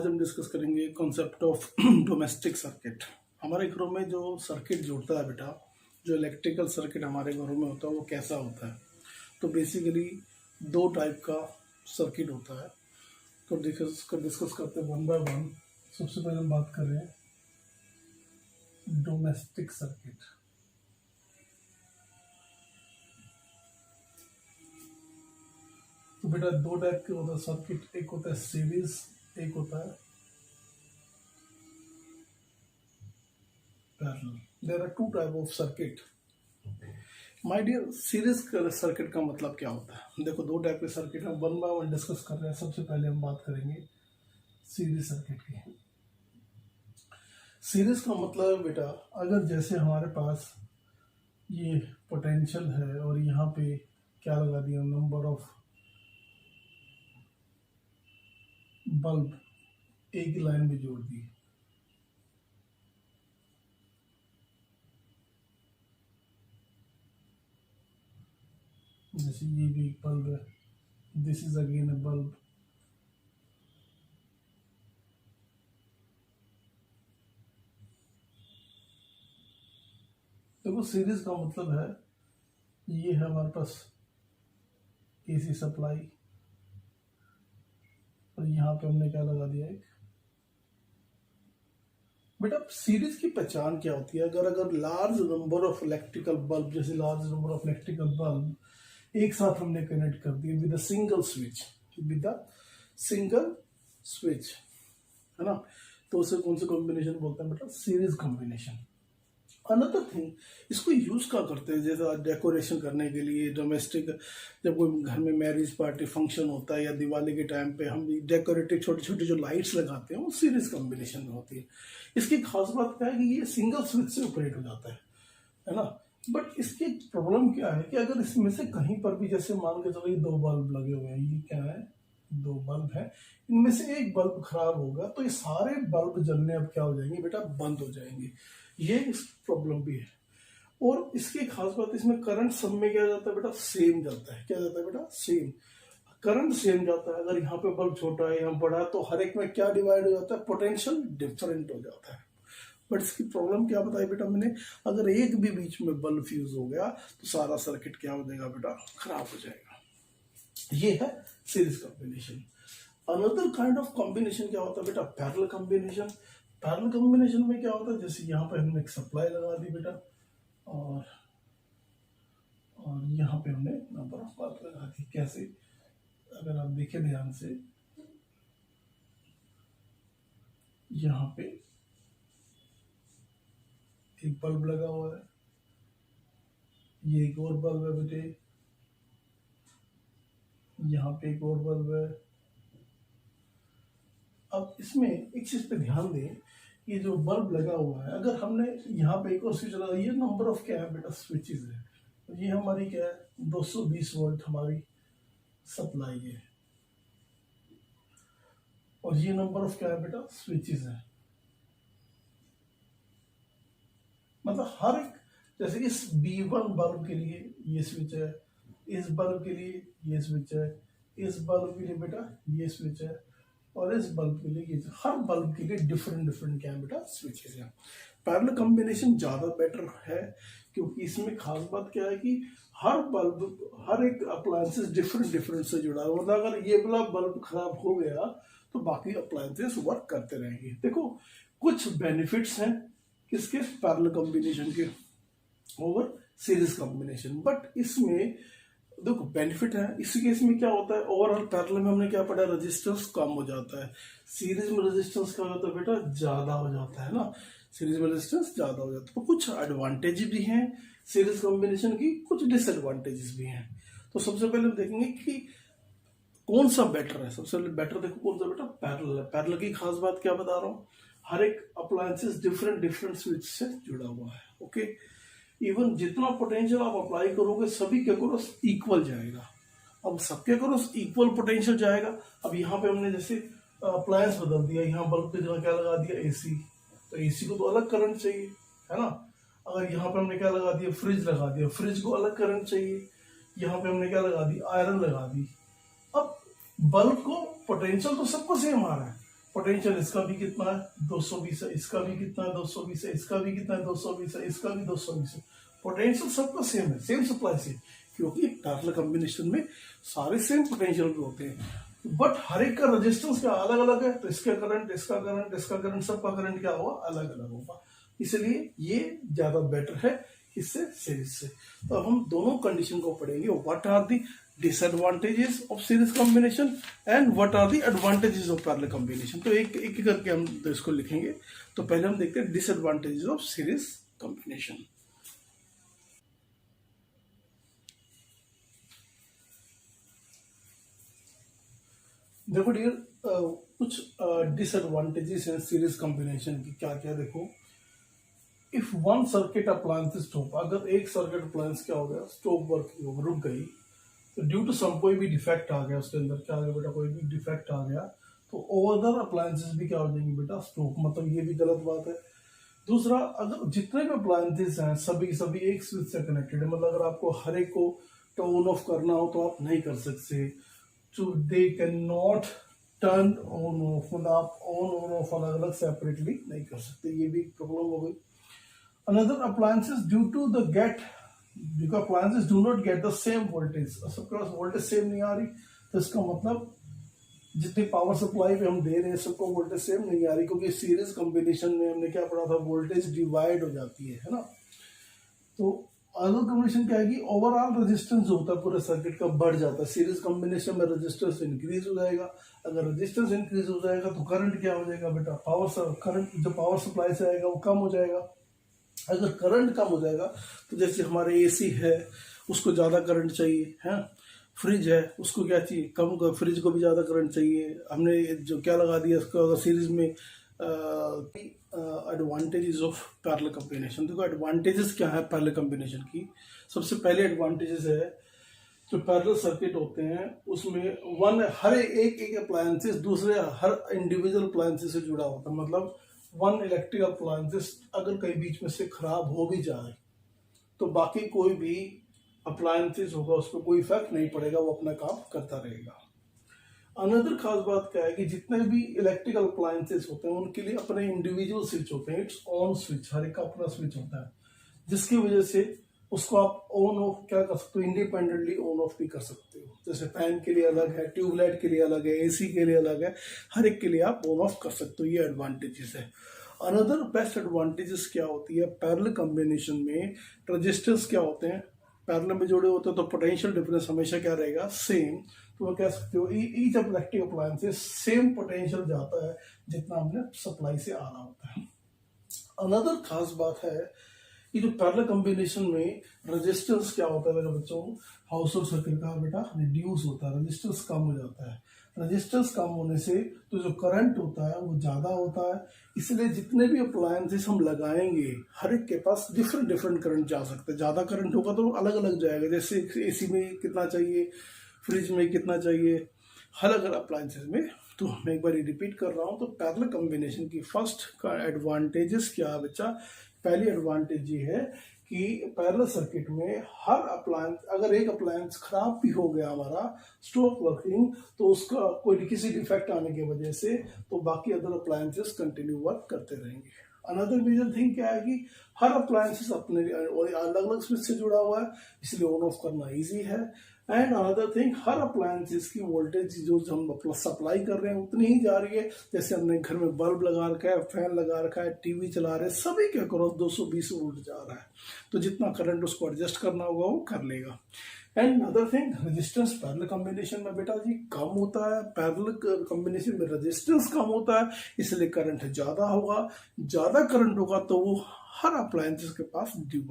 आज हम डिस्कस करेंगे कॉन्सेप्ट ऑफ डोमेस्टिक सर्किट। हमारे घरों में जो सर्किट जुड़ता है बेटा, जो इलेक्ट्रिकल सर्किट हमारे घरों में होता है वो कैसा होता है। तो बेसिकली दो टाइप का सर्किट होता है। तो डिस्कस करते हैं वन बाय वन। सबसे पहले हम बात कर रहे हैं डोमेस्टिक सर्किट। तो बेटा दो टाइप के होता है सर्किट, एक होता है सीरीज, एक होता है parallel. There are two type of circuit. My dear, series circuit का मतलब क्या होता है? देखो दो टाइप के सर्किट हम वन बाय वन डिस्कस कर रहे हैं। सबसे पहले हम बात करेंगे सीरीज सर्किट की। सीरीज का मतलब है बेटा, अगर जैसे हमारे पास ये पोटेंशियल है और यहाँ पे क्या लगा दिया, नंबर ऑफ बल्ब एक लाइन में जोड़ दी। जैसे ये भी एक बल्ब है, this is again A bulb. देखो सीरीज का मतलब है ये है हमारे पास एसी सप्लाई और यहाँ पे हमने क्या लगा दिया, एक बेटा सीरीज की पहचान क्या होती है? अगर large number of electrical bulb, जैसे large number of electrical bulb एक साथ हमने कनेक्ट कर दिए विद अ सिंगल स्विच, है ना, तो उसे कौन से कॉम्बिनेशन बोलते हैं बेटा? Series combination. अनदर थिंग, इसको यूज क्या करते हैं? जैसे डेकोरेशन करने के लिए, डोमेस्टिक, जब कोई घर में मैरिज पार्टी फंक्शन होता है या दिवाली के टाइम पे हम डेकोरेटिव छोटी छोटी जो लाइट्स लगाते हैं वो सीरीज कॉम्बिनेशन में होती है। इसकी खास बात क्या है कि ये सिंगल स्विच से ऑपरेट हो जाता है ना। बट इसकी प्रॉब्लम क्या है कि अगर इसमें से कहीं पर भी, जैसे मान के चलो ये दो बल्ब लगे हुए हैं, ये क्या है, दो बल्ब है, इनमें से एक बल्ब खराब होगा तो ये सारे बल्ब जलने अब क्या हो जाएंगे बेटा, बंद हो जाएंगे। ये इस प्रॉब्लम भी है। और इसकी खास बात, इसमें करंट सब में क्या जाता है बेटा, सेम जाता है। क्या जाता है बेटा? सेम करंट सेम जाता है। अगर यहाँ पे बल्ब छोटा है, यहाँ बड़ा है, तो हर एक में क्या डिवाइड हो जाता है, पोटेंशियल डिफरेंट हो जाता है। बट इसकी प्रॉब्लम क्या बताई बेटा मैंने, अगर एक भी बीच में बल्ब फ्यूज हो गया तो सारा सर्किट क्या हो जाएगा बेटा, खराब हो जाएगा। ये है series combination. Another kind of combination क्या होता है बेटा, पैरेलल कॉम्बिनेशन। पैरेलल कॉम्बिनेशन में क्या होता है, जैसे यहाँ पे हमने एक सप्लाई लगा दी बेटा और यहाँ पे हमने नंबर ऑफ बल्ब लगा दी। कैसे? अगर आप देखें ध्यान से, यहाँ पे एक बल्ब लगा हुआ है, ये एक और बल्ब है बेटे, यहाँ पे एक और बल्ब है। अब इसमें एक चीज पे ध्यान दें, ये जो बल्ब लगा हुआ है, अगर हमने यहाँ पे एक और स्विच लगा, ये नंबर ऑफ क्या है बेटा, स्विचेस है। ये हमारी क्या है, 220 वोल्ट हमारी सप्लाई है और ये नंबर ऑफ क्या है बेटा, स्विचेस है। मतलब हर एक, जैसे इस B1 बल्ब के लिए ये स्विच है, इस बल्ब के लिए ये स्विच है, इस बल्ब के लिए बेटा ये स्विच है, और इस बल्ब के लिए ये, हर बल्ब के लिए डिफरेंट क्या है बेटा, स्विचेस हैं। पैरेलल कॉम्बिनेशन ज्यादा बेटर है क्योंकि इसमें खास बात क्या है कि हर बल्ब, हर एक अप्लायंसेस डिफरेंट से जुड़ा है। मतलब अगर ये वाला बल्ब खराब हो गया तो बाकी अप्लायंसेस वर्क करते रहेंगे। देखो कुछ बेनिफिट्स हैं किसके, पैरेलल कॉम्बिनेशन के ओवर सीरीज कॉम्बिनेशन। बट इसमें देखो बेनिफिट है, इसी केस में क्या होता है, ओवरऑल पैरेलल में हमने क्या पढ़ा, रेजिस्टेंस कम हो जाता है। सीरीज में रेजिस्टेंस क्या होता है बेटा, ज्यादा हो जाता है ना। सीरीज में रेजिस्टेंस ज्यादा हो जाता है। तो कुछ एडवांटेज भी हैं सीरीज कॉम्बिनेशन की, कुछ डिसएडवांटेजेस भी हैं। तो सबसे पहले हम देखेंगे कि कौन सा बेटर है। सबसे पहले बेटर देखो कौन सा बेटा, पैरेलल है। पैरेलल की खास बात क्या बता रहा हूँ, हर एक अप्लायंसेस डिफरेंट स्विच से जुड़ा हुआ है। ओके, इवन जितना पोटेंशियल आप अप्लाई करोगे सभी के अक्रॉस इक्वल जाएगा। अब सबके अक्रॉस इक्वल पोटेंशियल जाएगा। अब यहाँ पे हमने जैसे अप्लायंस बदल दिया, यहाँ बल्ब की जगह क्या लगा दिया, एसी, तो एसी को तो अलग करंट चाहिए, है ना। अगर यहाँ पे हमने क्या लगा दिया, फ्रिज लगा दिया, फ्रिज को अलग करंट चाहिए। यहाँ पे हमने क्या लगा दी, आयरन लगा दी। अब बल्ब को पोटेंशियल तो सबको सेम आ रहा है, पोटेंशियल इसका भी कितना है 220 है, इसका भी कितना है 220 है, इसका भी कितना है 220 है, इसका भी 220 है। पोटेंशियल सबका सेम है, सेम सप्लाई से, क्योंकि पैरेलल कॉम्बिनेशन में सारे सेम पोटेंशियल भी होते हैं, बट हर एक का रेजिस्टेंस क्या अलग अलग है, तो इसका करंट, इसका करंट, इसका करंट, सबका करंट क्या होगा, अलग अलग होगा। इसलिए ये ज्यादा बेटर है इससे सीरीज से। तो अब हम दोनों कंडीशन को पढ़ेंगे, what are the disadvantages of series combination and what are the advantages of parallel combination. तो एक एक करके हम इसको लिखेंगे। तो पहले हम देखते हैं डिसएडवांटेजेस ऑफ सीरीज कॉम्बिनेशन। देखो डियर, कुछ डिसएडवांटेजेस हैं सीरीज कॉम्बिनेशन की, क्या क्या देखो। If one circuit appliance stop, अगर एक सर्किट अप्लायंस क्या हो गया, स्टॉप वर्किंग, रुक गई, तो ड्यू टू सम कोई भी डिफेक्ट आ गया उसके अंदर, क्या आ गया बेटा, कोई भी डिफेक्ट आ गया, तो ओवर अप्लायंसेस भी क्या हो जाएंगे बेटा, स्टॉप, मतलब ये भी गलत बात है। दूसरा, अगर जितने भी अप्लायंसेस हैं सभी सभी एक स्विच से कनेक्टेड है, मतलब अगर आपको हर एक को टर्न ऑफ करना हो तो आप नहीं कर सकते, तो they can not turn on off, मतलब आप ऑन और ऑफ अलग अलग सेपरेटली नहीं कर सकते, ये भी प्रॉब्लम हो गई। Another appliances due to the gate, because appliances do not get the same voltage, सबके पास वोल्टेज सेम नहीं आ रही, तो इसका मतलब जितनी पावर सप्लाई पे हम दे रहे हैं सबको वोल्टेज सेम नहीं आ रही, क्योंकि सीरीज कॉम्बिनेशन में हमने क्या पढ़ा था, वोल्टेज डिवाइड हो जाती है ना। तो अदर कॉम्बिनेशन क्या है कि ओवरऑल रेजिस्टेंस जो होता है पूरे सर्किट का बढ़ जाता है, सीरीज कॉम्बिनेशन में रेजिस्टेंस इंक्रीज हो जाएगा। अगर रेजिस्टेंस इंक्रीज हो जाएगा तो करंट क्या हो जाएगा बेटा, करंट जो पावर सप्लाई से आएगा वो कम हो जाएगा। अगर करंट कम हो जाएगा तो जैसे हमारे एसी है उसको ज़्यादा करंट चाहिए, है फ्रिज है उसको क्या चाहिए, कम, फ्रिज को भी ज़्यादा करंट चाहिए। हमने जो क्या लगा दिया उसको, अगर सीरीज में एडवांटेजेस ऑफ पैरेलल कॉम्बिनेशन। देखो एडवांटेजेस क्या है पैरेलल कॉम्बिनेशन की। सबसे पहले एडवांटेजेस है, जो पैरेलल सर्किट होते हैं उसमें हर एक अप्लायंसेस दूसरे हर इंडिविजुअल अप्लायंसेस से जुड़ा होता है, मतलब वन इलेक्ट्रिकल अप्लायंसेस अगर कहीं बीच में से खराब हो भी जाए तो बाकी कोई भी अप्लायंसेस होगा उस पर कोई इफेक्ट नहीं पड़ेगा, वो अपना काम करता रहेगा। अनदर खास बात क्या है कि जितने भी इलेक्ट्रिकल अप्लायंसेस होते हैं उनके लिए अपने इंडिविजुअल स्विच होते हैं, इट्स ऑन स्विच, हर एक का अपना स्विच होता है, जिसकी वजह से उसको आप ऑन ऑफ क्या कर सकते हो, इंडिपेंडेंटली ऑन ऑफ भी कर सकते हो। जैसे फैन के लिए अलग है, ट्यूबलाइट के लिए अलग है, एसी के लिए अलग है, हर एक के लिए आप ऑन ऑफ कर सकते हो, ये एडवांटेजेस है। अनदर बेस्ट एडवांटेजेस क्या होती है पैरेलल कॉम्बिनेशन में, रेजिस्टेंस क्या होते हैं पैरेलल में जुड़े होते हैं, तो पोटेंशियल डिफरेंस हमेशा क्या रहेगा, सेम। तो वो कह सकते हो each of electric appliances same potential जाता है जितना हमने सप्लाई से आ रहा होता है। अनदर खास बात है कि जो पैरेलल कॉम्बिनेशन में रेजिस्टेंस क्या होता है मेरे बच्चों, हाउस होल्ड सर्किट का बेटा रिड्यूस होता है, रेजिस्टेंस कम हो जाता है। रेजिस्टेंस कम होने से तो जो करंट होता है वो ज़्यादा होता है, इसलिए जितने भी अप्लायंसेस हम लगाएंगे हर एक के पास डिफरेंट डिफरेंट करंट जा सकते हैं। ज़्यादा करंट होगा तो अलग अलग जाएगा, जैसे एसी में कितना चाहिए, फ्रिज में कितना चाहिए, हर अगर अप्लायंसेस में। तो मैं एक बार रिपीट कर रहा हूँ, तो पैरेलल कॉम्बिनेशन की फर्स्ट का एडवांटेजेस क्या है बच्चा, पहली एडवांटेज ये है कि पैरेलल सर्किट में हर अप्लायंस, अगर एक अप्लायंस खराब भी हो गया हमारा स्टॉप वर्किंग, तो उसका कोई किसी डिफेक्ट आने की वजह से तो बाकी अदर अप्लायंसेस कंटिन्यू वर्क करते रहेंगे। अनदर रीजन थिंग क्या है कि हर अप्लायंसेस अपने अलग अलग स्विच से जुड़ा हुआ है, इसलिए ऑन ऑफ करना ईजी है। And another thing, her appliances की वोल्टेज जो हम सप्लाई कर रहे हैं उतनी ही जा रही है, जैसे हमने घर में बल्ब लगा रखा है, फैन लगा रखा है, टीवी चला रहे हैं, सभी के अक्रॉस 220 वोल्ट जा रहा है, तो जितना करंट उसको एडजस्ट करना होगा वो कर लेगा। And other thing, resistance parallel combination में बेटा जी कम होता है, पैरेलल कॉम्बिनेशन में रेजिस्टेंस कम होता है, इसलिए करंट ज्यादा होगा, ज्यादा करंट होगा तो वो हर अप्लायंसेस के पास ड्यू